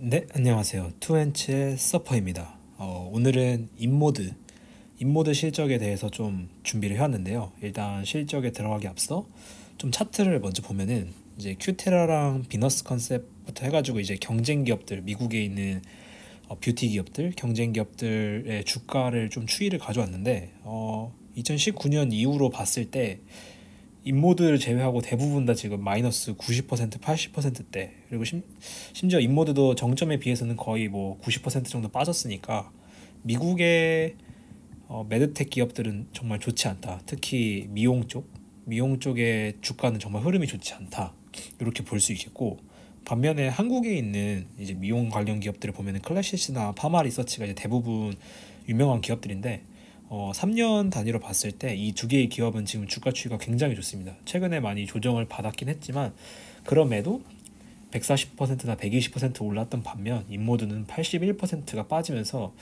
네, 안녕하세요. 투엔치의 서퍼입니다. 오늘은 인모드 실적에 대해서 좀 준비를 해왔는데요. 일단 실적에 들어가기 앞서 좀 차트를 먼저 보면은 이제 큐테라랑 비너스 컨셉부터 해가지고 이제 경쟁 기업들, 미국에 있는 뷰티 기업들, 경쟁 기업들의 주가를 좀 추이를 가져왔는데 2019년 이후로 봤을 때 인모드를 제외하고 대부분 다 지금 마이너스 90%, 80%대. 그리고 심지어 인모드도 정점에 비해서는 거의 뭐 90% 정도 빠졌으니까 미국의 메드텍 기업들은 정말 좋지 않다. 특히 미용 쪽의 주가는 정말 흐름이 좋지 않다. 이렇게 볼 수 있겠고, 반면에 한국에 있는 이제 미용 관련 기업들을 보면은 클래시스나 파마 리서치가 이제 대부분 유명한 기업들인데 3년 단위로 봤을 때 이 두 개의 기업은 지금 주가 추이가 굉장히 좋습니다. 최근에 많이 조정을 받았긴 했지만 그럼에도 140%나 120% 올랐던 반면 인모드는 81%가 빠지면서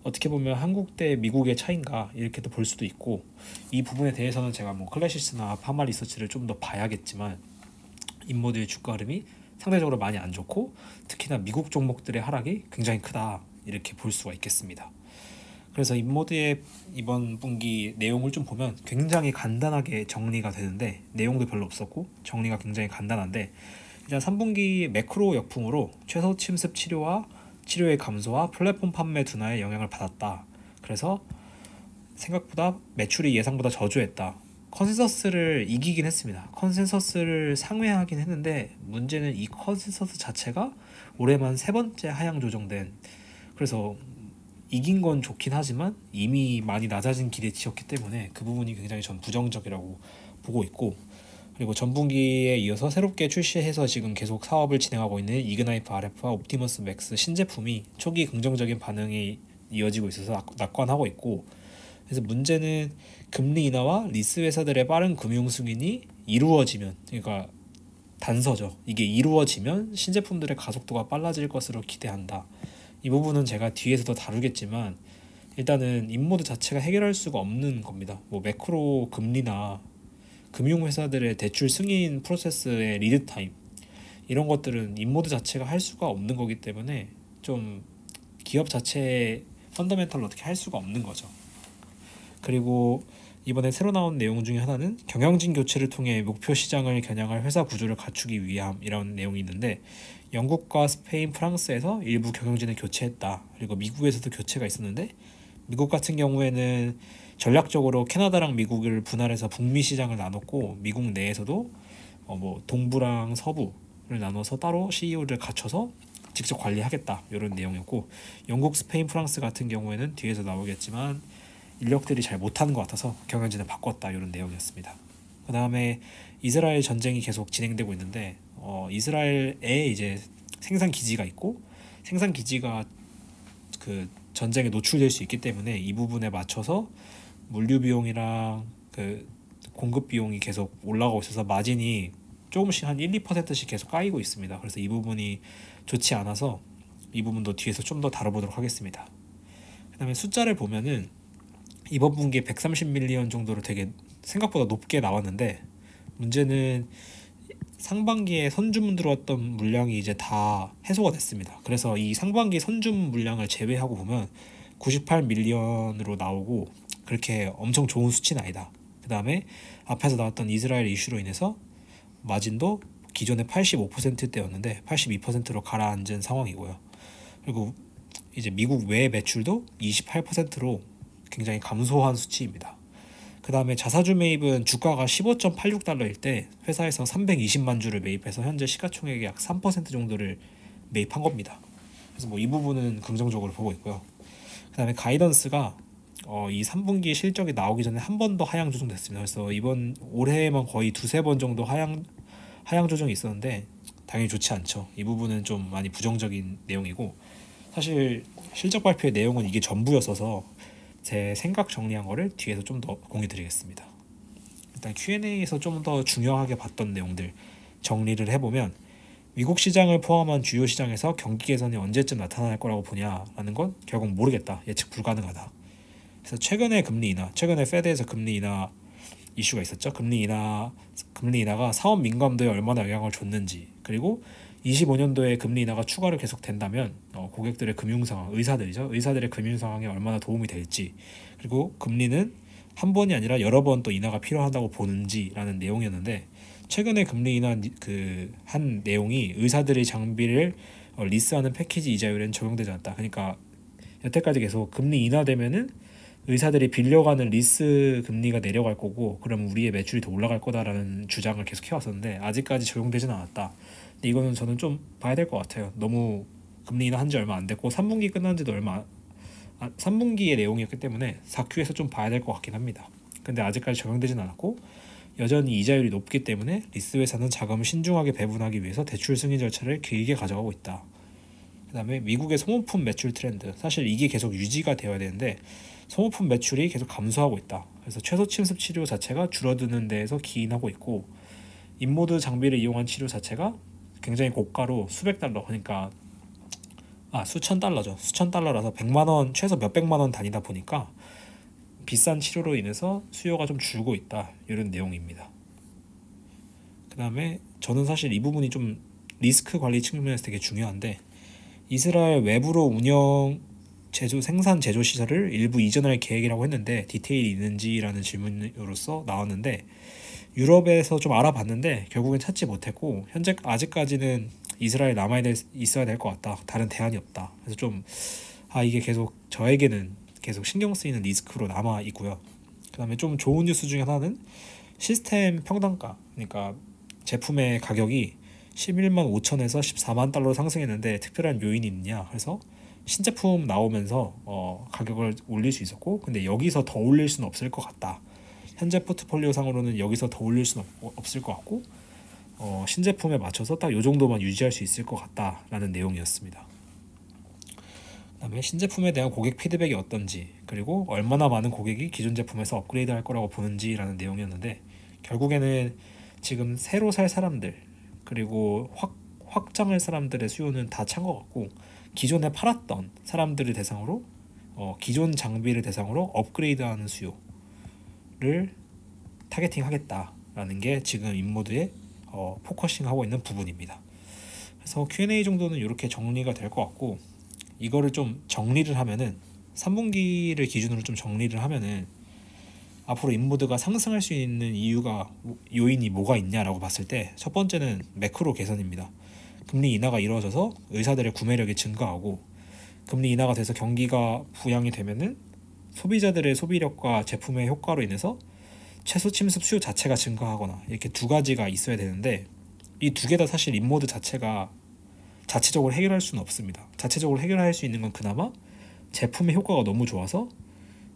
어떻게 보면 한국 대 미국의 차이인가 이렇게도 볼 수도 있고, 이 부분에 대해서는 제가 뭐 클래시스나 파마 리서치를 좀 더 봐야겠지만 인모드의 주가 흐름이 상대적으로 많이 안 좋고 특히나 미국 종목들의 하락이 굉장히 크다 이렇게 볼 수가 있겠습니다. 그래서 인모드의 이번 분기 내용을 좀 보면 굉장히 간단하게 정리가 되는데, 내용도 별로 없었고 정리가 굉장히 간단한데, 일단 3분기 매크로 역풍으로 최소 침습 치료의 감소와 플랫폼 판매 둔화에 영향을 받았다. 그래서 생각보다 매출이 예상보다 저조했다. 컨센서스를 이기긴 했습니다. 컨센서스를 상회하긴 했는데 문제는 이 컨센서스 자체가 올해만 세 번째 하향 조정된, 그래서 이긴 건 좋긴 하지만 이미 많이 낮아진 기대치였기 때문에 그 부분이 굉장히 전 부정적이라고 보고 있고, 그리고 전분기에 이어서 새롭게 출시해서 지금 계속 사업을 진행하고 있는 이그나이프 RF와 옵티머스 맥스 신제품이 초기 긍정적인 반응이 이어지고 있어서 낙관하고 있고, 그래서 문제는 금리 인하와 리스 회사들의 빠른 금융 승인이 이루어지면, 그러니까 단서죠. 이게 이루어지면 신제품들의 가속도가 빨라질 것으로 기대한다. 이 부분은 제가 뒤에서 더 다루겠지만 일단은 인모드 자체가 해결할 수가 없는 겁니다. 뭐 매크로 금리나 금융회사들의 대출 승인 프로세스의 리드 타임, 이런 것들은 인모드 자체가 할 수가 없는 거기 때문에 좀 기업 자체의 펀더멘탈로 어떻게 할 수가 없는 거죠. 그리고 이번에 새로 나온 내용 중에 하나는 경영진 교체를 통해 목표 시장을 겨냥할 회사 구조를 갖추기 위함이라는 내용이 있는데, 영국과 스페인, 프랑스에서 일부 경영진을 교체했다. 그리고 미국에서도 교체가 있었는데, 미국 같은 경우에는 전략적으로 캐나다랑 미국을 분할해서 북미 시장을 나눴고, 미국 내에서도 뭐 동부랑 서부를 나눠서 따로 CEO를 갖춰서 직접 관리하겠다 이런 내용이었고, 영국, 스페인, 프랑스 같은 경우에는 뒤에서 나오겠지만 인력들이 잘 못하는 것 같아서 경영진을 바꿨다 이런 내용이었습니다. 그 다음에 이스라엘 전쟁이 계속 진행되고 있는데 이스라엘에 이제 생산 기지가 있고, 생산 기지가 그 전쟁에 노출될 수 있기 때문에 이 부분에 맞춰서 물류 비용이랑 그 공급 비용이 계속 올라가고 있어서 마진이 조금씩 한 1, 2%씩 계속 까이고 있습니다. 그래서 이 부분이 좋지 않아서 이 부분도 뒤에서 좀 더 다뤄보도록 하겠습니다. 그 다음에 숫자를 보면은 이번 분기에 130밀리언 정도로 되게 생각보다 높게 나왔는데, 문제는 상반기에 선주문 들어왔던 물량이 이제 다 해소가 됐습니다. 그래서 이 상반기 선주문 물량을 제외하고 보면 98밀리언으로 나오고 그렇게 엄청 좋은 수치는 아니다. 그 다음에 앞에서 나왔던 이스라엘 이슈로 인해서 마진도 기존의 85%대였는데 82%로 가라앉은 상황이고요. 그리고 이제 미국 외 매출도 28%로 굉장히 감소한 수치입니다. 그 다음에 자사주 매입은 주가가 15.86달러일 때 회사에서 320만 주를 매입해서 현재 시가총액의 약 3% 정도를 매입한 겁니다. 그래서 뭐 이 부분은 긍정적으로 보고 있고요. 그 다음에 가이던스가 이 3분기 실적이 나오기 전에 한 번 더 하향 조정됐습니다. 그래서 이번 올해에만 거의 두세 번 정도 하향 조정이 있었는데 당연히 좋지 않죠. 이 부분은 좀 많이 부정적인 내용이고, 사실 실적 발표의 내용은 이게 전부였어서 제 생각 정리한 거를 뒤에서 좀 더 공유 드리겠습니다. 일단 Q&A에서 좀 더 중요하게 봤던 내용들 정리를 해보면, 미국 시장을 포함한 주요 시장에서 경기 개선이 언제쯤 나타날 거라고 보냐라는 건 결국 모르겠다, 예측 불가능하다. 그래서 최근에 페드에서 금리 인하 이슈가 있었죠. 금리 인하가 사업 민감도에 얼마나 영향을 줬는지, 그리고 25년도에 금리 인하가 추가로 계속 된다면 고객들의 금융 상황, 의사들이죠. 의사들의 금융 상황에 얼마나 도움이 될지, 그리고 금리는 한 번이 아니라 여러 번 또 인하가 필요하다고 보는지라는 내용이었는데, 최근에 금리 인하 한 내용이 의사들이 장비를 리스하는 패키지 이자율에는 적용되지 않았다. 그러니까 여태까지 계속 금리 인하되면은 의사들이 빌려가는 리스 금리가 내려갈 거고, 그럼 우리의 매출이 더 올라갈 거다라는 주장을 계속 해왔었는데 아직까지 적용되지는 않았다. 근데 이거는 저는 좀 봐야 될 것 같아요. 너무 금리 인하 한지 얼마 안 됐고 3분기 끝난 지도 3분기의 내용이었기 때문에 4Q에서 좀 봐야 될 것 같긴 합니다. 근데 아직까지 적용되지는 않았고, 여전히 이자율이 높기 때문에 리스 회사는 자금을 신중하게 배분하기 위해서 대출 승인 절차를 길게 가져가고 있다. 그 다음에 미국의 소모품 매출 트렌드, 사실 이게 계속 유지가 되어야 되는데 소모품 매출이 계속 감소하고 있다. 그래서 최소 침습 치료 자체가 줄어드는 데에서 기인하고 있고, 인모드 장비를 이용한 치료 자체가 굉장히 고가로 수백 달러, 그러니까 수천 달러죠. 수천 달러라서 100만 원, 최소 몇백만 원 단위다 보니까 비싼 치료로 인해서 수요가 좀 줄고 있다, 이런 내용입니다. 그 다음에 저는 사실 이 부분이 좀 리스크 관리 측면에서 되게 중요한데, 이스라엘 외부로 생산 제조 시설을 일부 이전할 계획이라고 했는데 디테일이 있는지라는 질문으로서 나왔는데, 유럽에서 좀 알아봤는데 결국엔 찾지 못했고, 현재 아직까지는 이스라엘 있어야 될 것 같다, 다른 대안이 없다. 그래서 좀 이게 계속 저에게는 계속 신경 쓰이는 리스크로 남아 있고요. 그 다음에 좀 좋은 뉴스 중에 하나는 시스템 평단가, 그러니까 제품의 가격이 11만 5천에서 14만 달러로 상승했는데 특별한 요인이 있느냐, 그래서 신제품 나오면서 가격을 올릴 수 있었고, 근데 여기서 더 올릴 수는 없을 것 같다. 현재 포트폴리오 상으로는 여기서 더 올릴 수는 없을 것 같고, 신제품에 맞춰서 딱 이 정도만 유지할 수 있을 것 같다라는 내용이었습니다. 그다음에 신제품에 대한 고객 피드백이 어떤지, 그리고 얼마나 많은 고객이 기존 제품에서 업그레이드 할 거라고 보는지라는 내용이었는데, 결국에는 지금 새로 살 사람들, 그리고 확장할 사람들의 수요는 다 찬 것 같고, 기존에 팔았던 사람들을 대상으로 기존 장비를 대상으로 업그레이드하는 수요를 타겟팅하겠다라는 게 지금 인모드에 포커싱하고 있는 부분입니다. 그래서 Q&A 정도는 이렇게 정리가 될 것 같고, 이거를 좀 정리를 하면은 3분기를 기준으로 좀 정리를 하면은 앞으로 인모드가 상승할 수 있는 요인이 뭐가 있냐라고 봤을 때, 첫 번째는 매크로 개선입니다. 금리 인하가 이루어져서 의사들의 구매력이 증가하고, 금리 인하가 돼서 경기가 부양이 되면은 소비자들의 소비력과 제품의 효과로 인해서 최소 침습 수요 자체가 증가하거나, 이렇게 두 가지가 있어야 되는데, 이 두 개 다 사실 인모드 자체가 자체적으로 해결할 수는 없습니다. 자체적으로 해결할 수 있는 건 그나마 제품의 효과가 너무 좋아서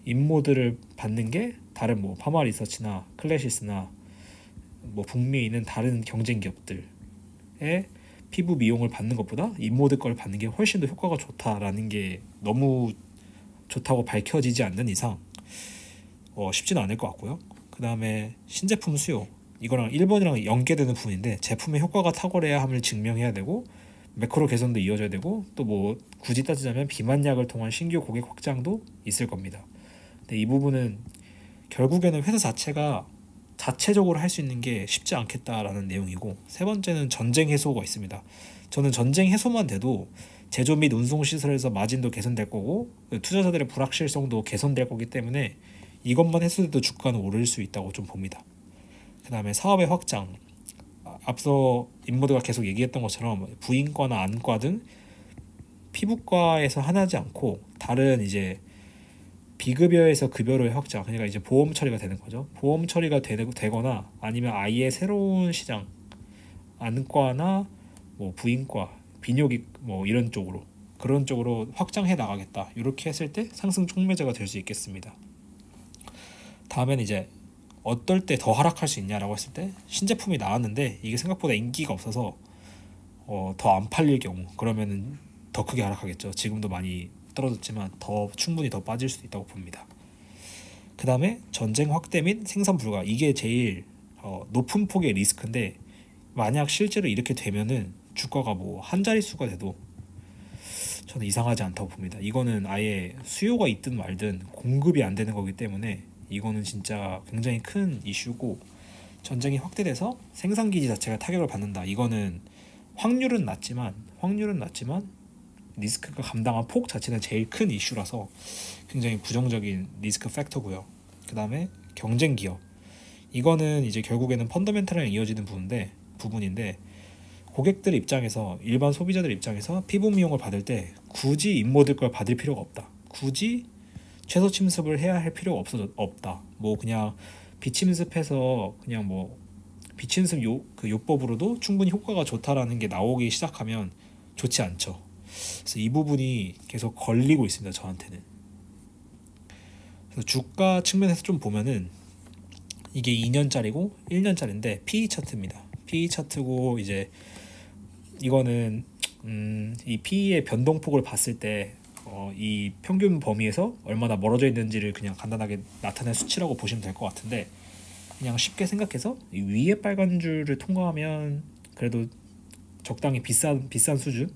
인모드를 받는 게 다른 파마리서치나 클래시스나 북미에 있는 다른 경쟁 기업들의 피부 미용을 받는 것보다 인모드 걸 받는 게 훨씬 더 효과가 좋다라는 게 너무 좋다고 밝혀지지 않는 이상 쉽지는 않을 것 같고요. 그 다음에 신제품 수요, 이거랑 1번이랑 연계되는 부분인데, 제품의 효과가 탁월해야 함을 증명해야 되고, 매크로 개선도 이어져야 되고, 또 굳이 따지자면 비만약을 통한 신규 고객 확장도 있을 겁니다. 근데 이 부분은 결국에는 회사 자체가 자체적으로 할 수 있는 게 쉽지 않겠다라는 내용이고, 세 번째는 전쟁 해소가 있습니다. 저는 전쟁 해소만 돼도 제조 및 운송 시설에서 마진도 개선될 거고, 투자자들의 불확실성도 개선될 거기 때문에 이것만 해소돼도 주가는 오를 수 있다고 좀 봅니다. 그 다음에 사업의 확장, 앞서 인모드가 계속 얘기했던 것처럼 부인과나 안과 등 피부과에서 하나지 않고 다른 이제 비급여에서 급여로의 확장, 그러니까 이제 보험 처리가 되는 거죠. 보험 처리가 되거나 아니면 아예 새로운 시장, 안과나 부인과, 비뇨기 이런 쪽으로, 그런 쪽으로 확장해 나가겠다, 이렇게 했을 때 상승 촉매제가 될 수 있겠습니다. 다음에는 이제 어떨 때 더 하락할 수 있냐라고 했을 때, 신제품이 나왔는데 이게 생각보다 인기가 없어서 더 안 팔릴 경우, 그러면은 더 크게 하락하겠죠. 지금도 많이 떨어졌지만 충분히 더 빠질 수도 있다고 봅니다. 그 다음에 전쟁 확대 및 생산 불가, 이게 제일 높은 폭의 리스크인데, 만약 실제로 이렇게 되면은 주가가 한 자릿수가 돼도 저는 이상하지 않다고 봅니다. 이거는 아예 수요가 있든 말든 공급이 안 되는 거기 때문에 이거는 진짜 굉장히 큰 이슈고, 전쟁이 확대돼서 생산기지 자체가 타격을 받는다, 이거는 확률은 낮지만 리스크가 감당한 폭 자체는 제일 큰 이슈라서 굉장히 부정적인 리스크 팩터고요. 그 다음에 경쟁 기업. 이거는 이제 결국에는 펀더멘탈이랑 이어지는 부분인데 고객들 입장에서, 일반 소비자들 입장에서 피부 미용을 받을 때 굳이 인모드 걸 받을 필요가 없다. 굳이 최소 침습을 해야 할 필요가 없다. 뭐 그냥 비침습해서 그냥 뭐 비침습 그 요법으로도 충분히 효과가 좋다라는 게 나오기 시작하면 좋지 않죠. 그래서 이 부분이 계속 걸리고 있습니다, 저한테는. 그래서 주가 측면에서 좀 보면은 이게 2년짜리고 1년짜리인데 PE 차트입니다. PE 차트고 이제 이거는 이 PE의 변동폭을 봤을 때 이 평균 범위에서 얼마나 멀어져 있는지를 그냥 간단하게 나타낸 수치라고 보시면 될 것 같은데, 그냥 쉽게 생각해서 이 위에 빨간 줄을 통과하면 그래도 적당히 비싼 수준,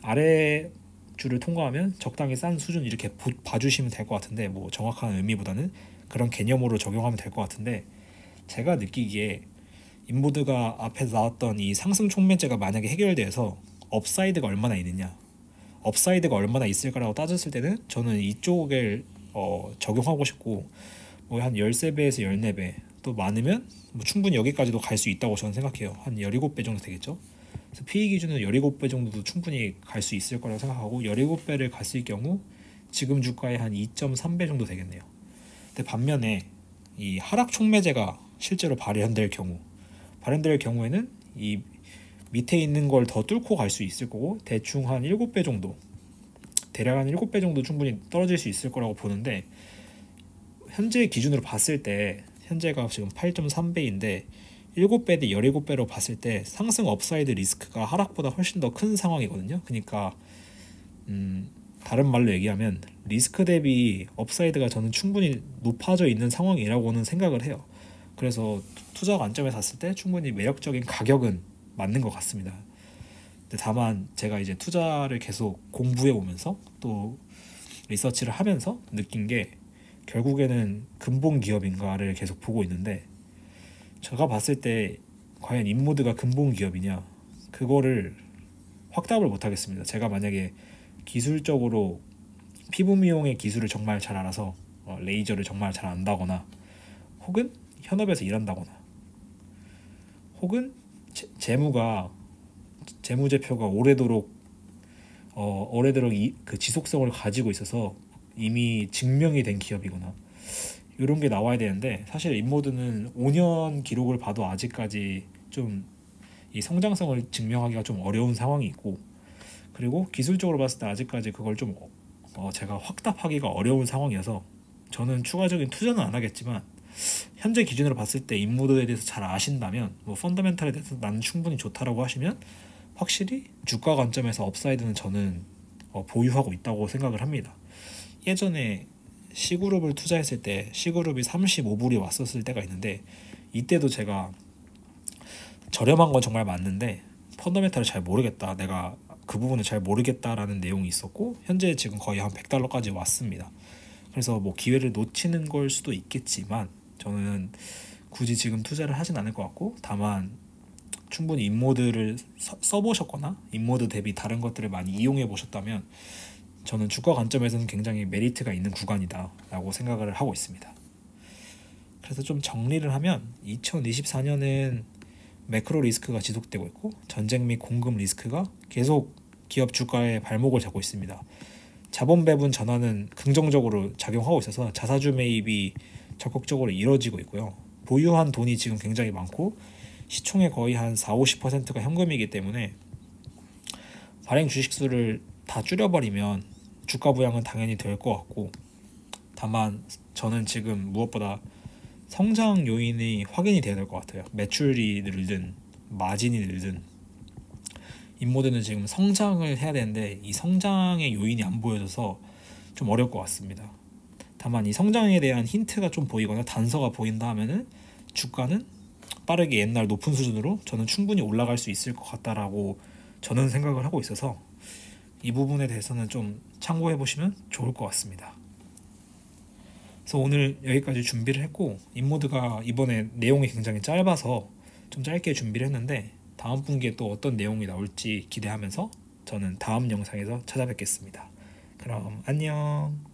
아래 줄을 통과하면 적당히 싼 수준, 이렇게 봐주시면 될 것 같은데, 뭐 정확한 의미보다는 그런 개념으로 적용하면 될 것 같은데, 제가 느끼기에 인모드가 앞에서 나왔던 이 상승 촉매제가 만약에 해결돼서 업사이드가 얼마나 있을까라고 따졌을 때는 저는 이쪽을 적용하고 싶고, 뭐 한 13배에서 14배, 또 많으면 뭐 충분히 여기까지도 갈 수 있다고 저는 생각해요. 한 17배 정도 되겠죠. 그래서 PE 기준은 17배 정도도 충분히 갈 수 있을 거라고 생각하고, 17배를 갔을 경우 지금 주가의 한 2.3배 정도 되겠네요. 근데 반면에 이 하락 촉매제가 실제로 발현될 경우에는 이 밑에 있는 걸 더 뚫고 갈 수 있을 거고, 대충 한 7배 정도, 대략 한 7배 정도 충분히 떨어질 수 있을 거라고 보는데, 현재 기준으로 봤을 때 현재가 지금 8.3배인데 7배 대 17배로 봤을 때 상승 업사이드 리스크가 하락보다 훨씬 더 큰 상황이거든요. 그러니까 다른 말로 얘기하면 리스크 대비 업사이드가 저는 충분히 높아져 있는 상황이라고는 생각을 해요. 그래서 투자 관점에서 봤을 때 충분히 매력적인 가격은 맞는 것 같습니다. 근데 다만 제가 이제 투자를 계속 공부해 오면서 또 리서치를 하면서 느낀 게, 결국에는 근본 기업인가를 계속 보고 있는데, 제가 봤을 때 과연 인모드가 근본 기업이냐, 그거를 확답을 못 하겠습니다. 제가 만약에 기술적으로 피부 미용의 기술을 정말 잘 알아서 레이저를 정말 잘 안다거나, 혹은 현업에서 일한다거나, 혹은 재무제표가 오래도록 그 지속성을 가지고 있어서 이미 증명이 된 기업이거나, 이런 게 나와야 되는데, 사실 인모드는 5년 기록을 봐도 아직까지 좀 이 성장성을 증명하기가 좀 어려운 상황이 있고, 그리고 기술적으로 봤을 때 아직까지 그걸 좀 제가 확답하기가 어려운 상황이어서, 저는 추가적인 투자는 안 하겠지만 현재 기준으로 봤을 때 인모드에 대해서 잘 아신다면, 뭐 펀더멘탈에 대해서 나는 충분히 좋다라고 하시면, 확실히 주가 관점에서 업사이드는 저는 보유하고 있다고 생각을 합니다. 예전에 C그룹을 투자했을 때 C그룹이 35불이 왔었을 때가 있는데, 이때도 제가 저렴한 건 정말 맞는데 펀더멘탈을 잘 모르겠다, 내가 그 부분을 잘 모르겠다라는 내용이 있었고, 현재 지금 거의 한 $100까지 왔습니다. 그래서 뭐 기회를 놓치는 걸 수도 있겠지만 저는 굳이 지금 투자를 하진 않을 것 같고, 다만 충분히 인모드를 써보셨거나 인모드 대비 다른 것들을 많이 이용해 보셨다면 저는 주가 관점에서는 굉장히 메리트가 있는 구간이다 라고 생각을 하고 있습니다. 그래서 좀 정리를 하면 2024년은 매크로 리스크가 지속되고 있고, 전쟁 및 공급 리스크가 계속 기업 주가에 발목을 잡고 있습니다. 자본 배분 전환은 긍정적으로 작용하고 있어서 자사주 매입이 적극적으로 이루어지고 있고요. 보유한 돈이 지금 굉장히 많고 시총의 거의 한 40-50%가 현금이기 때문에 발행 주식수를 다 줄여버리면 주가 부양은 당연히 될 것 같고, 다만 저는 지금 무엇보다 성장 요인이 확인이 돼야 될 것 같아요. 매출이 늘든 마진이 늘든 인모드는 지금 성장을 해야 되는데 이 성장의 요인이 안 보여져서 좀 어려울 것 같습니다. 다만 이 성장에 대한 힌트가 좀 보이거나 단서가 보인다 하면은 주가는 빠르게 옛날 높은 수준으로 저는 충분히 올라갈 수 있을 것 같다라고 저는 생각을 하고 있어서, 이 부분에 대해서는 좀 참고해 보시면 좋을 것 같습니다. 그래서 오늘 여기까지 준비를 했고, 인모드가 이번에 내용이 굉장히 짧아서 좀 짧게 준비를 했는데, 다음 분기에 또 어떤 내용이 나올지 기대하면서 저는 다음 영상에서 찾아뵙겠습니다. 그럼 안녕.